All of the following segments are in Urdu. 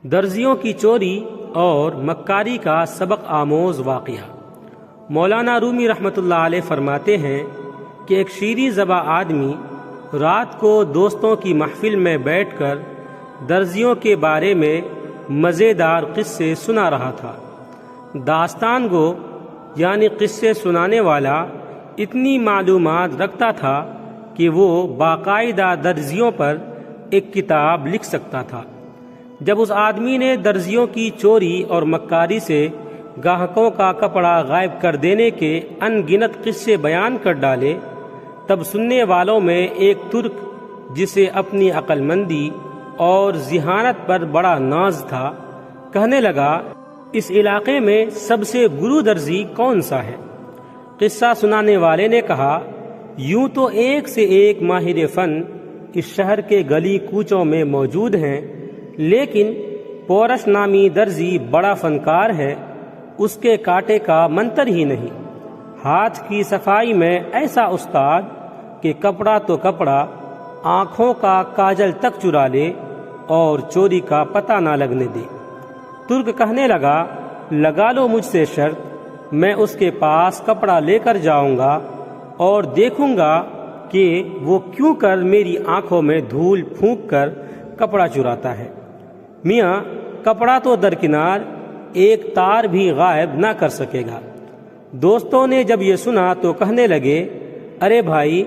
درزیوں کی چوری اور مکاری کا سبق آموز واقعہ۔ مولانا رومی رحمۃ اللہ علیہ فرماتے ہیں کہ ایک شیریں زباں آدمی رات کو دوستوں کی محفل میں بیٹھ کر درزیوں کے بارے میں مزیدار قصے سنا رہا تھا۔ داستان گو یعنی قصے سنانے والا اتنی معلومات رکھتا تھا کہ وہ باقاعدہ درزیوں پر ایک کتاب لکھ سکتا تھا۔ جب اس آدمی نے درزیوں کی چوری اور مکاری سے گاہکوں کا کپڑا غائب کر دینے کے ان گنت قصے بیان کر ڈالے، تب سننے والوں میں ایک ترک جسے اپنی عقل مندی اور ذہانت پر بڑا ناز تھا، کہنے لگا، اس علاقے میں سب سے گرو درزی کون سا ہے؟ قصہ سنانے والے نے کہا، یوں تو ایک سے ایک ماہر فن اس شہر کے گلی کوچوں میں موجود ہیں، لیکن پورش نامی درزی بڑا فنکار ہے، اس کے کاٹے کا منتر ہی نہیں۔ ہاتھ کی صفائی میں ایسا استاد کہ کپڑا تو کپڑا، آنکھوں کا کاجل تک چرا لے اور چوری کا پتہ نہ لگنے دے۔ ترک کہنے لگا، لگا لو مجھ سے شرط، میں اس کے پاس کپڑا لے کر جاؤں گا اور دیکھوں گا کہ وہ کیوں کر میری آنکھوں میں دھول پھونک کر کپڑا چراتا ہے۔ میاں کپڑا تو درکنار، ایک تار بھی غائب نہ کر سکے گا۔ دوستوں نے جب یہ سنا تو کہنے لگے، ارے بھائی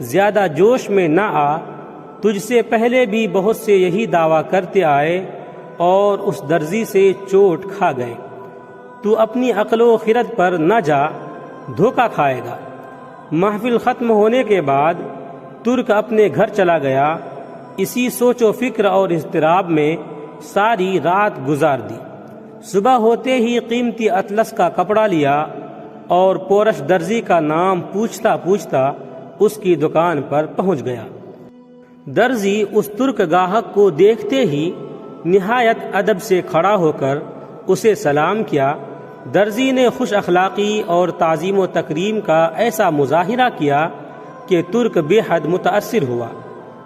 زیادہ جوش میں نہ آ، تجھ سے پہلے بھی بہت سے یہی دعویٰ کرتے آئے اور اس درزی سے چوٹ کھا گئے۔ تو اپنی عقل و خرد پر نہ جا، دھوکہ کھائے گا۔ محفل ختم ہونے کے بعد ترک اپنے گھر چلا گیا۔ اسی سوچ و فکر اور اضطراب میں ساری رات گزار دی۔ صبح ہوتے ہی قیمتی اطلس کا کپڑا لیا اور پورش درزی کا نام پوچھتا پوچھتا اس کی دکان پر پہنچ گیا۔ درزی اس ترک گاہک کو دیکھتے ہی نہایت ادب سے کھڑا ہو کر اسے سلام کیا۔ درزی نے خوش اخلاقی اور تعظیم و تکریم کا ایسا مظاہرہ کیا کہ ترک بے حد متاثر ہوا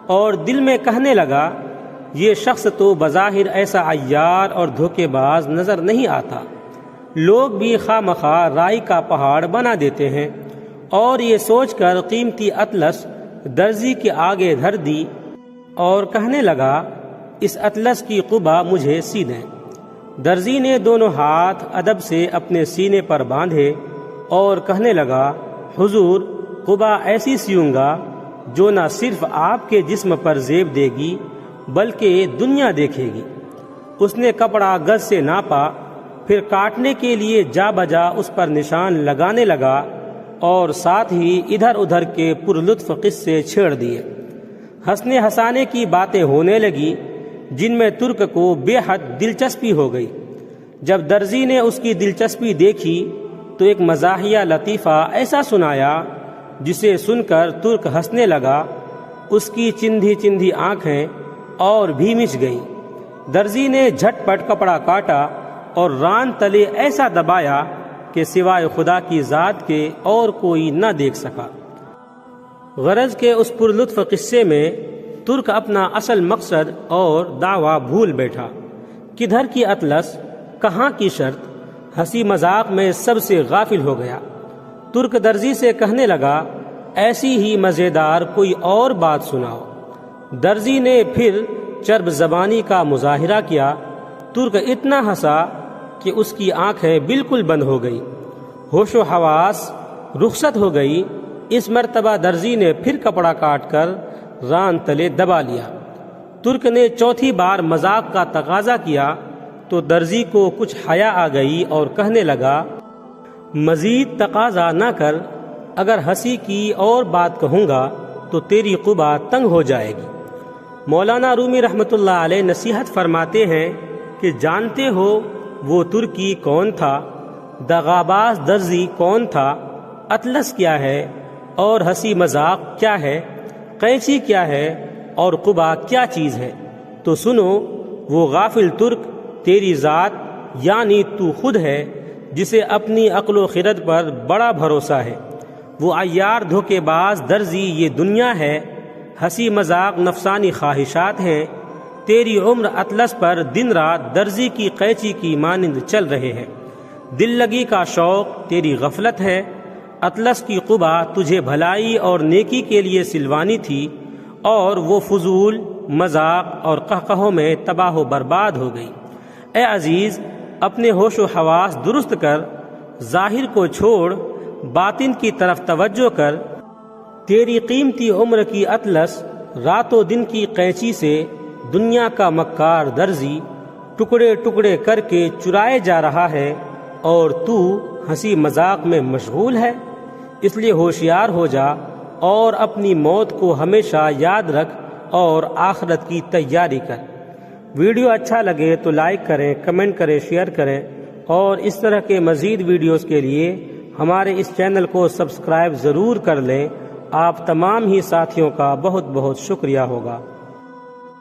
اور دل میں کہنے لگا، یہ شخص تو بظاہر ایسا عیار اور دھوکے باز نظر نہیں آتا، لوگ بھی خواہ مخواہ رائی کا پہاڑ بنا دیتے ہیں۔ اور یہ سوچ کر قیمتی اطلس درزی کے آگے دھر دی اور کہنے لگا، اس اطلس کی قبا مجھے سی دیں۔ درزی نے دونوں ہاتھ ادب سے اپنے سینے پر باندھے اور کہنے لگا، حضور قبا ایسی سیوں گا جو نہ صرف آپ کے جسم پر زیب دے گی بلکہ دنیا دیکھے گی۔ اس نے کپڑا گز سے ناپا، پھر کاٹنے کے لیے جا بجا اس پر نشان لگانے لگا اور ساتھ ہی ادھر ادھر کے پرلطف قصے چھیڑ دیے۔ ہنسنے ہنسانے کی باتیں ہونے لگی جن میں ترک کو بے حد دلچسپی ہو گئی۔ جب درزی نے اس کی دلچسپی دیکھی تو ایک مزاحیہ لطیفہ ایسا سنایا جسے سن کر ترک ہنسنے لگا۔ اس کی چندھی چندھی آنکھیں اور بھی مچ گئیں۔ درزی نے جھٹ پٹ کپڑا کاٹا اور ران تلے ایسا دبایا کہ سوائے خدا کی ذات کے اور کوئی نہ دیکھ سکا۔ غرض کے اس پرلطف قصے میں ترک اپنا اصل مقصد اور دعویٰ بھول بیٹھا۔ کدھر کی اطلس، کہاں کی شرط، ہنسی مذاق میں سب سے غافل ہو گیا۔ ترک درزی سے کہنے لگا، ایسی ہی مزیدار کوئی اور بات سناؤ۔ درزی نے پھر چرب زبانی کا مظاہرہ کیا۔ ترک اتنا ہنسا کہ اس کی آنکھیں بالکل بند ہو گئی، ہوش و حواس رخصت ہو گئی۔ اس مرتبہ درزی نے پھر کپڑا کاٹ کر ران تلے دبا لیا۔ ترک نے چوتھی بار مذاق کا تقاضا کیا تو درزی کو کچھ حیا آ گئی اور کہنے لگا، مزید تقاضا نہ کر، اگر ہنسی کی اور بات کہوں گا تو تیری قبا تنگ ہو جائے گی۔ مولانا رومی رحمۃ اللہ علیہ نصیحت فرماتے ہیں کہ جانتے ہو وہ ترکی کون تھا، دغاباز درزی کون تھا، اطلس کیا ہے اور ہنسی مذاق کیا ہے، قینچی کیا ہے اور قبا کیا چیز ہے؟ تو سنو، وہ غافل ترک تیری ذات یعنی تو خود ہے جسے اپنی عقل و خرد پر بڑا بھروسہ ہے۔ وہ عیار دھوکے باز درزی یہ دنیا ہے، ہنسی مذاق نفسانی خواہشات ہیں، تیری عمر اطلس پر دن رات درزی کی قینچی کی مانند چل رہے ہیں۔ دل لگی کا شوق تیری غفلت ہے، اطلس کی قبا تجھے بھلائی اور نیکی کے لیے سلوانی تھی، اور وہ فضول مذاق اور قہقہوں میں تباہ و برباد ہو گئی۔ اے عزیز، اپنے ہوش و حواس درست کر، ظاہر کو چھوڑ، باطن کی طرف توجہ کر۔ تیری قیمتی عمر کی اطلس رات و دن کی قینچی سے دنیا کا مکار درزی ٹکڑے ٹکڑے کر کے چرائے جا رہا ہے، اور تو ہنسی مذاق میں مشغول ہے۔ اس لیے ہوشیار ہو جا اور اپنی موت کو ہمیشہ یاد رکھ اور آخرت کی تیاری کر۔ ویڈیو اچھا لگے تو لائک کریں، کمنٹ کریں، شیئر کریں، اور اس طرح کے مزید ویڈیوز کے لیے ہمارے اس چینل کو سبسکرائب ضرور کر لیں۔ آپ تمام ہی ساتھیوں کا بہت بہت شکریہ ہوگا۔